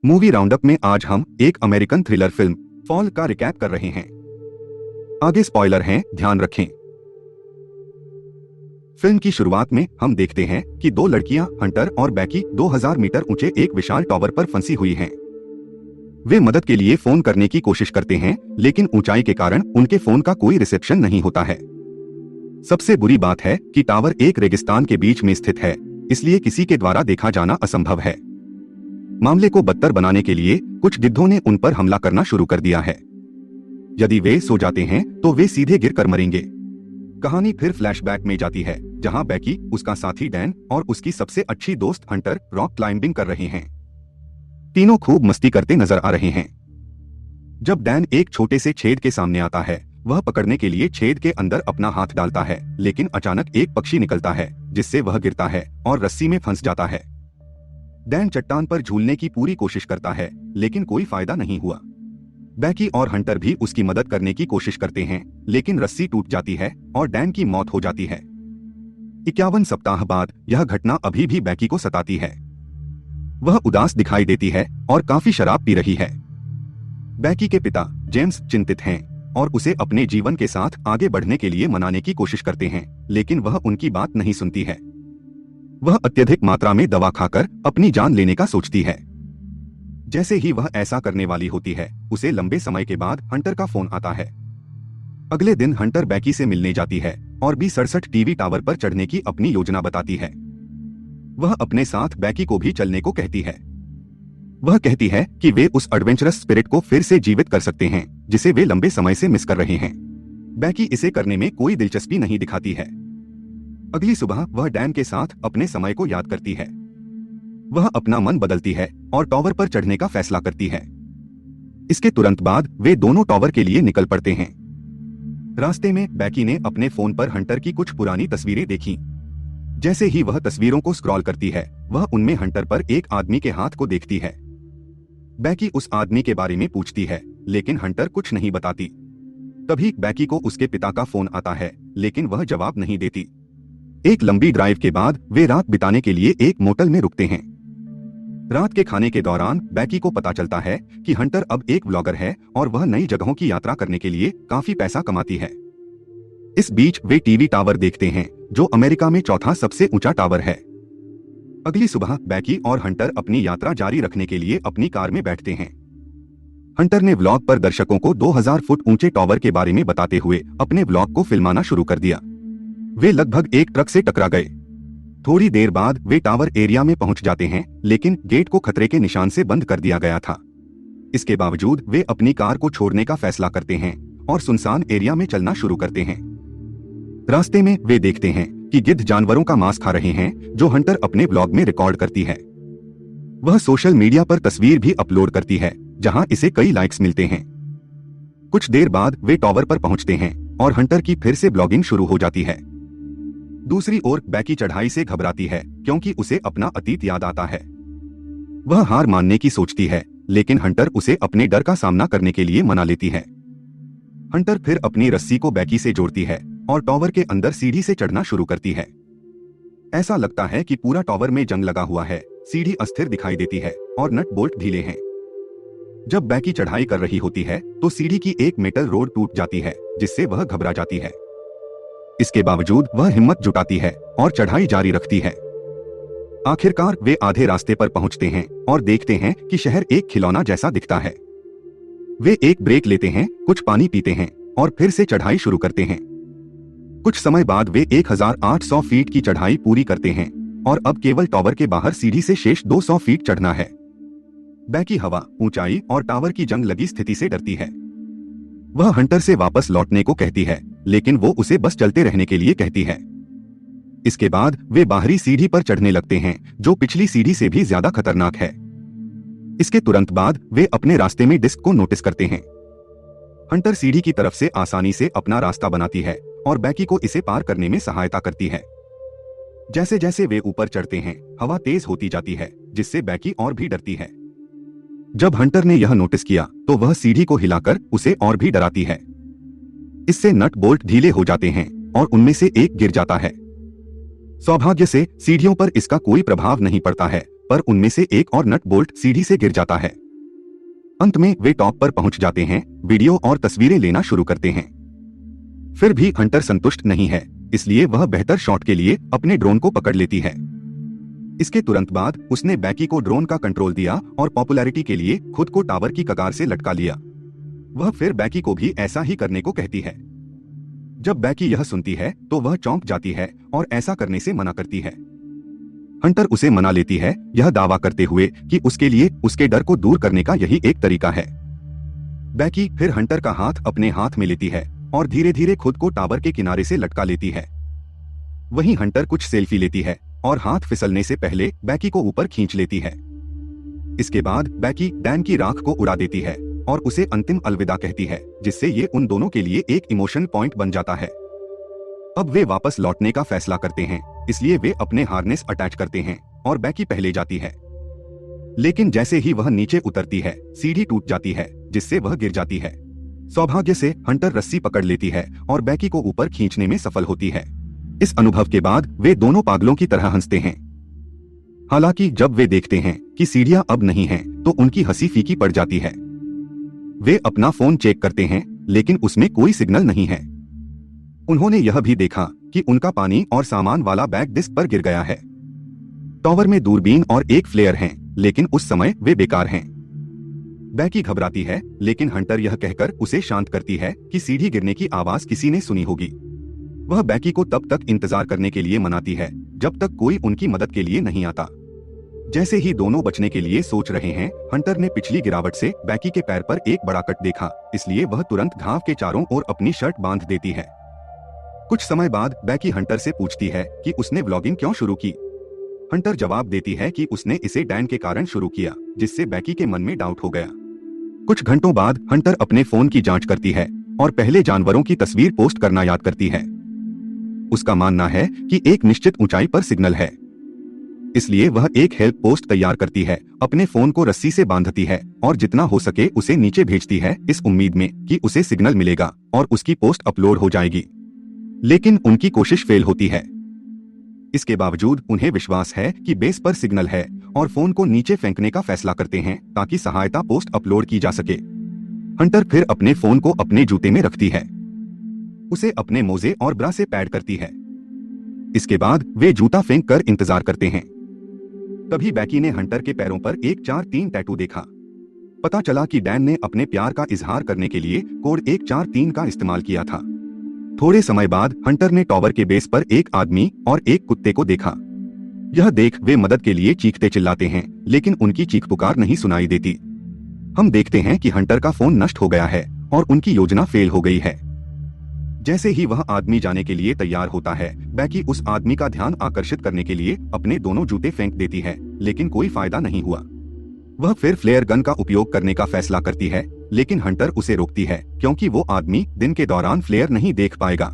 Movie roundup में आज हम एक अमेरिकन थ्रिलर फिल्म फॉल का रिकैप कर रहे हैं। आगे स्पॉइलर हैं, ध्यान रखें। फिल्म की शुरुआत में हम देखते हैं कि दो लड़कियां हंटर और बैकी 2000 मीटर ऊंचे एक विशाल टावर पर फंसी हुई हैं। वे मदद के लिए फोन करने की कोशिश करते हैं, लेकिन ऊंचाई के कारण उनके फोन का कोई रिसेप्शन नहीं होता है। सबसे बुरी बात है कि टावर एक रेगिस्तान के बीच में स्थित है, इसलिए किसी के द्वारा देखा जाना असंभव है। मामले को बदतर बनाने के लिए कुछ गिद्धों ने उन पर हमला करना शुरू कर दिया है। यदि वे सो जाते हैं तो वे सीधे गिरकर मरेंगे। कहानी फिर फ्लैशबैक में जाती है, जहां बैकी, उसका साथी डैन और उसकी सबसे अच्छी दोस्त हंटर रॉक क्लाइंबिंग कर रहे हैं। तीनों खूब मस्ती करते नजर आ रहे हैं। जब डैन एक छोटे से छेद के सामने आता है, वह पकड़ने के लिए छेद के अंदर अपना हाथ डालता है, लेकिन अचानक एक पक्षी निकलता है, जिससे वह गिरता है और रस्सी में फंस जाता है। डैन चट्टान पर झूलने की पूरी कोशिश करता है, लेकिन कोई फायदा नहीं हुआ। बैकी और हंटर भी उसकी मदद करने की कोशिश करते हैं, लेकिन रस्सी टूट जाती है और डैन की मौत हो जाती है। 51 सप्ताह बाद यह घटना अभी भी बैकी को सताती है। वह उदास दिखाई देती है और काफी शराब पी रही है। बैकी के पिता जेम्स चिंतित हैं और उसे अपने जीवन के साथ आगे बढ़ने के लिए मनाने की कोशिश करते हैं, लेकिन वह उनकी बात नहीं सुनती है। वह अत्यधिक मात्रा में दवा खाकर अपनी जान लेने का सोचती है। जैसे ही वह ऐसा करने वाली होती है, उसे लंबे समय के बाद हंटर का फोन आता है। अगले दिन हंटर बैकी से मिलने जाती है और B67 टीवी टावर पर चढ़ने की अपनी योजना बताती है। वह अपने साथ बैकी को भी चलने को कहती है। वह कहती है कि वे उस एडवेंचरस स्पिरिट को फिर से जीवित कर सकते हैं, जिसे वे लंबे समय से मिस कर रहे हैं। बैकी इसे करने में कोई दिलचस्पी नहीं दिखाती है। अगली सुबह वह डैन के साथ अपने समय को याद करती है। वह अपना मन बदलती है और टावर पर चढ़ने का फैसला करती है। इसके तुरंत बाद वे दोनों टावर के लिए निकल पड़ते हैं। रास्ते में बैकी ने अपने फोन पर हंटर की कुछ पुरानी तस्वीरें देखी। जैसे ही वह तस्वीरों को स्क्रॉल करती है, वह उनमें हंटर पर एक आदमी के हाथ को देखती है। बैकी उस आदमी के बारे में पूछती है, लेकिन हंटर कुछ नहीं बताती। तभी बैकी को उसके पिता का फोन आता है, लेकिन वह जवाब नहीं देती। एक लंबी ड्राइव के बाद वे रात बिताने के लिए एक मोटल में रुकते हैं। रात के खाने के दौरान बैकी को पता चलता है कि हंटर अब एक व्लॉगर है और वह नई जगहों की यात्रा करने के लिए काफी पैसा कमाती है। इस बीच वे टीवी टावर देखते हैं, जो अमेरिका में चौथा सबसे ऊंचा टावर है। अगली सुबह बैकी और हंटर अपनी यात्रा जारी रखने के लिए अपनी कार में बैठते हैं। हंटर ने व्लॉग पर दर्शकों को 2000 फुट ऊंचे टावर के बारे में बताते हुए अपने व्लॉग को फिल्माना शुरू कर दिया। वे लगभग एक ट्रक से टकरा गए। थोड़ी देर बाद वे टावर एरिया में पहुंच जाते हैं, लेकिन गेट को खतरे के निशान से बंद कर दिया गया था। इसके बावजूद वे अपनी कार को छोड़ने का फैसला करते हैं और सुनसान एरिया में चलना शुरू करते हैं। रास्ते में वे देखते हैं कि गिद्ध जानवरों का मांस खा रहे हैं, जो हंटर अपने ब्लॉग में रिकॉर्ड करती है। वह सोशल मीडिया पर तस्वीर भी अपलोड करती है, जहां इसे कई लाइक्स मिलते हैं। कुछ देर बाद वे टावर पर पहुंचते हैं और हंटर की फिर से ब्लॉगिंग शुरू हो जाती है। दूसरी ओर बैकी चढ़ाई से घबराती है, क्योंकि उसे अपना अतीत याद आता है। वह हार मानने की सोचती है, लेकिन हंटर उसे अपने डर का सामना करने के लिए मना लेती है। हंटर फिर अपनी रस्सी को बैकी से जोड़ती है और टावर के अंदर सीढ़ी से चढ़ना शुरू करती है। ऐसा लगता है कि पूरा टावर में जंग लगा हुआ है। सीढ़ी अस्थिर दिखाई देती है और नट बोल्ट ढीले हैं। जब बैकी चढ़ाई कर रही होती है, तो सीढ़ी की एक मेटल रोड टूट जाती है, जिससे वह घबरा जाती है। इसके बावजूद वह हिम्मत जुटाती है और चढ़ाई जारी रखती है। आखिरकार वे आधे रास्ते पर पहुंचते हैं और देखते हैं कि शहर एक खिलौना जैसा दिखता है। वे एक ब्रेक लेते हैं, कुछ पानी पीते हैं और फिर से चढ़ाई शुरू करते हैं। कुछ समय बाद वे 1800 फीट की चढ़ाई पूरी करते हैं और अब केवल टावर के बाहर सीढ़ी से शेष 200 फीट चढ़ना है। बैकी हवा, ऊंचाई और टावर की जंग लगी स्थिति से डरती है। वह हंटर से वापस लौटने को कहती है, लेकिन वो उसे बस चलते रहने के लिए कहती है। इसके बाद वे बाहरी सीढ़ी पर चढ़ने लगते हैं, जो पिछली सीढ़ी से भी ज्यादा खतरनाक है। इसके तुरंत बाद वे अपने रास्ते में डिस्क को नोटिस करते हैं। हंटर सीढ़ी की तरफ से आसानी से अपना रास्ता बनाती है और बैकी को इसे पार करने में सहायता करती है। जैसे जैसे वे ऊपर चढ़ते हैं, हवा तेज होती जाती है, जिससे बैकी और भी डरती है। जब हंटर ने यह नोटिस किया, तो वह सीढ़ी को हिलाकर उसे और भी डराती है। इससे नट बोल्ट ढीले हो जाते हैं और उनमें से एक गिर जाता है। सौभाग्य से सीढ़ियों पर इसका कोई प्रभाव नहीं पड़ता है पर उनमें से एक और नट बोल्ट सीढ़ी से गिर जाता है। अंत में वे टॉप पर पहुंच जाते हैं, वीडियो और तस्वीरें लेना शुरू करते हैं। फिर भी हंटर संतुष्ट नहीं है, इसलिए वह बेहतर शॉट के लिए अपने ड्रोन को पकड़ लेती है। इसके तुरंत बाद उसने बैकी को ड्रोन का कंट्रोल दिया और पॉपुलैरिटी के लिए खुद को टावर की कगार से लटका लिया। वह फिर बैकी को भी ऐसा ही करने को कहती है। जब बैकी यह सुनती है तो वह चौंक जाती है और ऐसा करने से मना करती है। हंटर उसे मना लेती है, यह दावा करते हुए कि उसके लिए उसके डर को दूर करने का यही एक तरीका है। बैकी फिर हंटर का हाथ अपने हाथ में लेती है और धीरे धीरे खुद को टावर के किनारे से लटका लेती है। वहीं हंटर कुछ सेल्फी लेती है और हाथ फिसलने से पहले बैकी को ऊपर खींच लेती है। इसके बाद बैकी डैन की राख को उड़ा देती है और उसे अंतिम अलविदा कहती है, जिससे ये उन दोनों के लिए एक इमोशनल पॉइंट बन जाता है। अब वे वापस लौटने का फैसला करते हैं, इसलिए वे अपने हार्नेस अटैच करते हैं और बैकी पहले जाती है। लेकिन जैसे ही वह नीचे उतरती है, सीढ़ी टूट जाती है, जिससे वह गिर जाती है। सौभाग्य से हंटर रस्सी पकड़ लेती है और बैकी को ऊपर खींचने में सफल होती है। इस अनुभव के बाद वे दोनों पागलों की तरह हंसते हैं। हालांकि जब वे देखते हैं कि सीढ़ियां अब नहीं हैं, तो उनकी हंसी फीकी पड़ जाती है। वे अपना फोन चेक करते हैं, लेकिन उसमें कोई सिग्नल नहीं है। उन्होंने यह भी देखा कि उनका पानी और सामान वाला बैग डिस्क पर गिर गया है। टावर में दूरबीन और एक फ्लेयर हैं, लेकिन उस समय वे बेकार हैं। बैकी घबराती है, लेकिन हंटर यह कहकर उसे शांत करती है कि सीढ़ी गिरने की आवाज किसी ने सुनी होगी। वह बैकी को तब तक इंतजार करने के लिए मनाती है जब तक कोई उनकी मदद के लिए नहीं आता। जैसे ही दोनों बचने के लिए सोच रहे हैं, हंटर ने पिछली गिरावट से बैकी के पैर पर एक बड़ा कट देखा, इसलिए वह तुरंत घाव के चारों ओर अपनी शर्ट बांध देती है। कुछ समय बाद बैकी हंटर से पूछती है कि उसने व्लॉगिंग क्यों शुरू की। हंटर जवाब देती है कि उसने इसे डैन के कारण शुरू किया, जिससे बैकी के मन में डाउट हो गया। कुछ घंटों बाद हंटर अपने फोन की जांच करती है और पहले जानवरों की तस्वीर पोस्ट करना याद करती है। उसका मानना है कि एक निश्चित ऊंचाई पर सिग्नल है, इसलिए वह एक हेल्प पोस्ट तैयार करती है, अपने फोन को रस्सी से बांधती है और जितना हो सके उसे नीचे भेजती है, इस उम्मीद में कि उसे सिग्नल मिलेगा और उसकी पोस्ट अपलोड हो जाएगी। लेकिन उनकी कोशिश फेल होती है। इसके बावजूद उन्हें विश्वास है कि बेस पर सिग्नल है और फोन को नीचे फेंकने का फैसला करते हैं ताकि सहायता पोस्ट अपलोड की जा सके। हंटर फिर अपने फोन को अपने जूते में रखती है, उसे अपने मोजे और ब्रा से पैड करती है। इसके बाद वे जूता फेंक कर इंतजार करते हैं। तभी बैकी ने हंटर के पैरों पर एक 4-3 टैटू देखा। पता चला कि डैन ने अपने प्यार का इजहार करने के लिए कोड 143 का इस्तेमाल किया था। थोड़े समय बाद हंटर ने टावर के बेस पर एक आदमी और एक कुत्ते को देखा। यह देख वे मदद के लिए चीखते चिल्लाते हैं, लेकिन उनकी चीख पुकार नहीं सुनाई देती। हम देखते हैं कि हंटर का फोन नष्ट हो गया है और उनकी योजना फेल हो गई है। जैसे ही वह आदमी जाने के लिए तैयार होता है, बैकी उस आदमी का ध्यान आकर्षित करने के लिए अपने दोनों जूते फेंक देती है, लेकिन कोई फायदा नहीं हुआ। वह फिर फ्लेयर गन का उपयोग करने का फैसला करती है, लेकिन हंटर उसे रोकती है क्योंकि वो आदमी दिन के दौरान फ्लेयर नहीं देख पाएगा।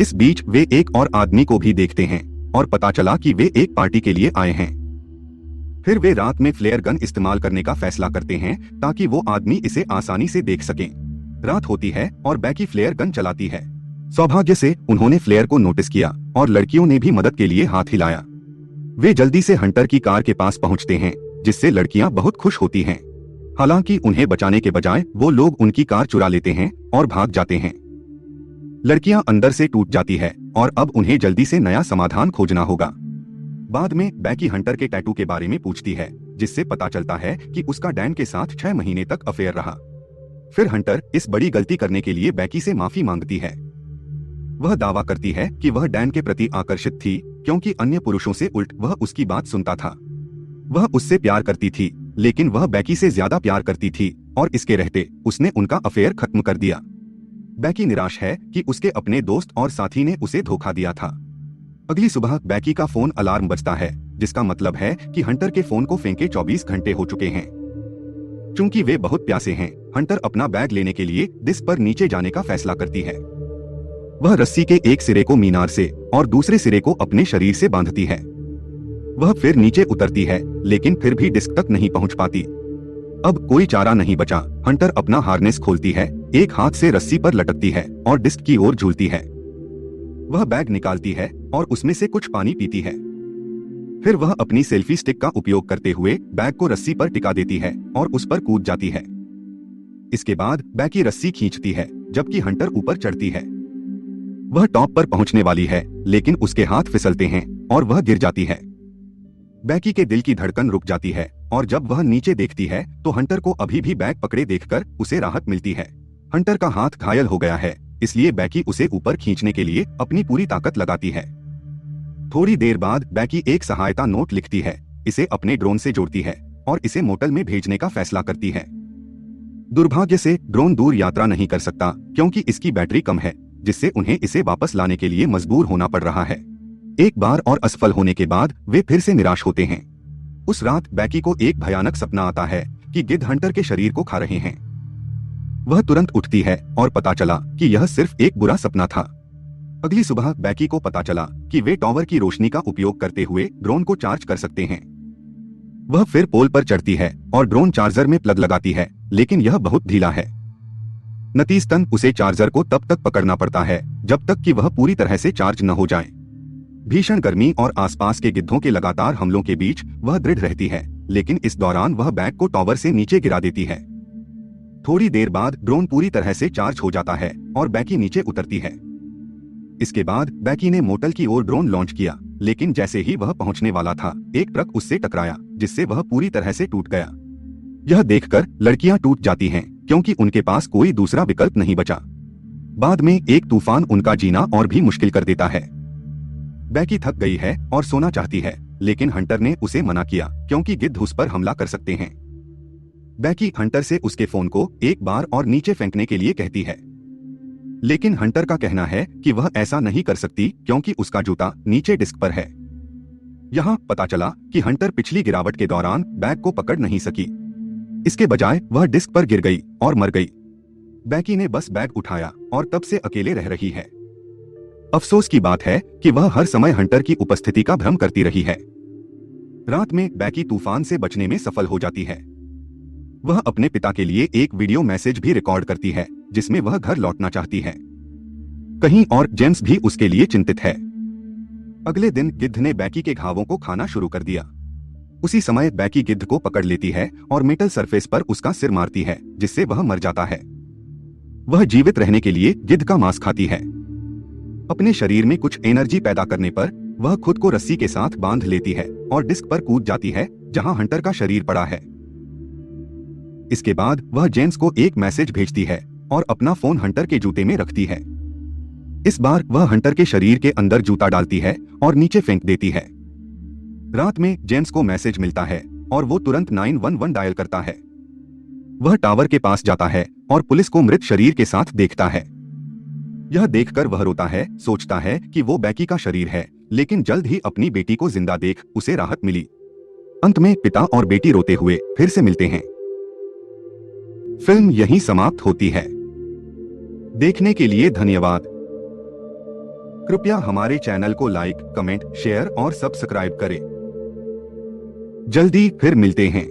इस बीच वे एक और आदमी को भी देखते हैं और पता चला कि वे एक पार्टी के लिए आए हैं। फिर वे रात में फ्लेयर गन इस्तेमाल करने का फैसला करते हैं ताकि वो आदमी इसे आसानी से देख सकें। रात होती है और बैकी फ्लेयर गन चलाती है। सौभाग्य से उन्होंने फ्लेयर को नोटिस किया और लड़कियों ने भी मदद के लिए हाथ हिलाया। वे जल्दी से हंटर की कार के पास पहुंचते हैं, जिससे लड़कियां बहुत खुश होती हैं। हालांकि उन्हें बचाने के बजाय वो लोग उनकी कार चुरा लेते हैं और भाग जाते हैं। लड़कियां अंदर से टूट जाती है और अब उन्हें जल्दी से नया समाधान खोजना होगा। बाद में बैकी हंटर के टैटू के बारे में पूछती है, जिससे पता चलता है कि उसका डैन के साथ 6 महीने तक अफेयर रहा। फिर हंटर इस बड़ी गलती करने के लिए बैकी से माफी मांगती है। वह दावा करती है कि वह डैन के प्रति आकर्षित थी क्योंकि अन्य पुरुषों से उल्ट वह उसकी बात सुनता था। वह उससे प्यार करती थी, लेकिन वह बैकी से ज्यादा प्यार करती थी और इसके रहते उसने उनका अफेयर खत्म कर दिया। बैकी निराश है कि उसके अपने दोस्त और साथी ने उसे धोखा दिया था। अगली सुबह बैकी का फोन अलार्म बजता है, जिसका मतलब है कि हंटर के फोन को फेंके 24 घंटे हो चुके हैं। चूंकि वे बहुत प्यासे हैं, हंटर अपना बैग लेने के लिए डिस्क पर नीचे जाने का फैसला करती है। वह रस्सी के एक सिरे को मीनार से और दूसरे सिरे को अपने शरीर से बांधती है। वह फिर नीचे उतरती है, लेकिन फिर भी डिस्क तक नहीं पहुंच पाती। अब कोई चारा नहीं बचा। हंटर अपना हार्नेस खोलती है, एक हाथ से रस्सी पर लटकती है और डिस्क की ओर झूलती है। वह बैग निकालती है और उसमें से कुछ पानी पीती है। फिर वह अपनी सेल्फी स्टिक का उपयोग करते हुए बैग को रस्सी पर टिका देती है और उस पर कूद जाती है। इसके बाद बैकी रस्सी खींचती है जबकि हंटर ऊपर चढ़ती है। वह टॉप पर पहुंचने वाली है लेकिन उसके हाथ फिसलते हैं और वह गिर जाती है। बैकी के दिल की धड़कन रुक जाती है और जब वह नीचे देखती है तो हंटर को अभी भी बैग पकड़े देखकर उसे राहत मिलती है। हंटर का हाथ घायल हो गया है, इसलिए बैकी उसे ऊपर खींचने के लिए अपनी पूरी ताकत लगाती है। थोड़ी देर बाद बैकी एक सहायता नोट लिखती है, इसे अपने ड्रोन से जोड़ती है और इसे मोटल में भेजने का फैसला करती है। दुर्भाग्य से ड्रोन दूर यात्रा नहीं कर सकता क्योंकि इसकी बैटरी कम है, जिससे उन्हें इसे वापस लाने के लिए मजबूर होना पड़ रहा है। एक बार और असफल होने के बाद वे फिर से निराश होते हैं। उस रात बैकी को एक भयानक सपना आता है कि गिद्ध हंटर के शरीर को खा रहे हैं। वह तुरंत उठती है और पता चला कि यह सिर्फ एक बुरा सपना था। अगली सुबह बैकी को पता चला कि वे टॉवर की रोशनी का उपयोग करते हुए ड्रोन को चार्ज कर सकते हैं। वह फिर पोल पर चढ़ती है और ड्रोन चार्जर में प्लग लगाती है, लेकिन यह बहुत ढीला है। नतीजतन उसे चार्जर को तब तक पकड़ना पड़ता है जब तक कि वह पूरी तरह से चार्ज न हो जाए। भीषण गर्मी और आसपास के गिद्धों के लगातार हमलों के बीच वह दृढ़ रहती है, लेकिन इस दौरान वह बैग को टॉवर से नीचे गिरा देती है। थोड़ी देर बाद ड्रोन पूरी तरह से चार्ज हो जाता है और बैकी नीचे उतरती है। इसके बाद बैकी ने मोटल की ओर ड्रोन लॉन्च किया, लेकिन जैसे ही वह पहुंचने वाला था एक ट्रक उससे टकराया, जिससे वह पूरी तरह से टूट गया। यह देखकर लड़कियां टूट जाती हैं क्योंकि उनके पास कोई दूसरा विकल्प नहीं बचा। बाद में एक तूफान उनका जीना और भी मुश्किल कर देता है। बैकी थक गई है और सोना चाहती है, लेकिन हंटर ने उसे मना किया क्योंकि गिद्ध उस पर हमला कर सकते हैं। बैकी हंटर से उसके फोन को एक बार और नीचे फेंकने के लिए कहती है, लेकिन हंटर का कहना है कि वह ऐसा नहीं कर सकती क्योंकि उसका जूता नीचे डिस्क पर है। यहाँ पता चला कि हंटर पिछली गिरावट के दौरान बैग को पकड़ नहीं सकी। इसके बजाय वह डिस्क पर गिर गई और मर गई। बैकी ने बस बैग उठाया और तब से अकेले रह रही है। अफसोस की बात है कि वह हर समय हंटर की उपस्थिति का भ्रम करती रही है। रात में बैकी तूफान से बचने में सफल हो जाती है। वह अपने पिता के लिए एक वीडियो मैसेज भी रिकॉर्ड करती है जिसमें वह घर लौटना चाहती है। कहीं और जेम्स भी उसके लिए चिंतित है। अगले दिन गिद्ध ने बैकी के घावों को खाना शुरू कर दिया। उसी समय बैकी गिद्ध को पकड़ लेती है और मेटल सरफेस पर उसका सिर मारती है, जिससे वह मर जाता है। वह जीवित रहने के लिए गिद्ध का मांस खाती है। अपने शरीर में कुछ एनर्जी पैदा करने पर वह खुद को रस्सी के साथ बांध लेती है और डिस्क पर कूद जाती है जहां हंटर का शरीर पड़ा है। इसके बाद वह जेम्स को एक मैसेज भेजती है और अपना फोन हंटर के जूते में रखती है। इस बार वह हंटर के शरीर के अंदर जूता डालती है और नीचे फेंक देती है। रात में जेम्स को मैसेज मिलता है और वो तुरंत 911 डायल करता है। वह टावर के पास जाता है और पुलिस को मृत शरीर के साथ देखता है। यह देखकर वह रोता है, सोचता है कि वो बैकी का शरीर है, लेकिन जल्द ही अपनी बेटी को जिंदा देख उसे राहत मिली। अंत में पिता और बेटी रोते हुए फिर से मिलते हैं। फिल्म यहीं समाप्त होती है। देखने के लिए धन्यवाद। कृपया हमारे चैनल को लाइक, कमेंट, शेयर और सब्सक्राइब करें। जल्दी फिर मिलते हैं।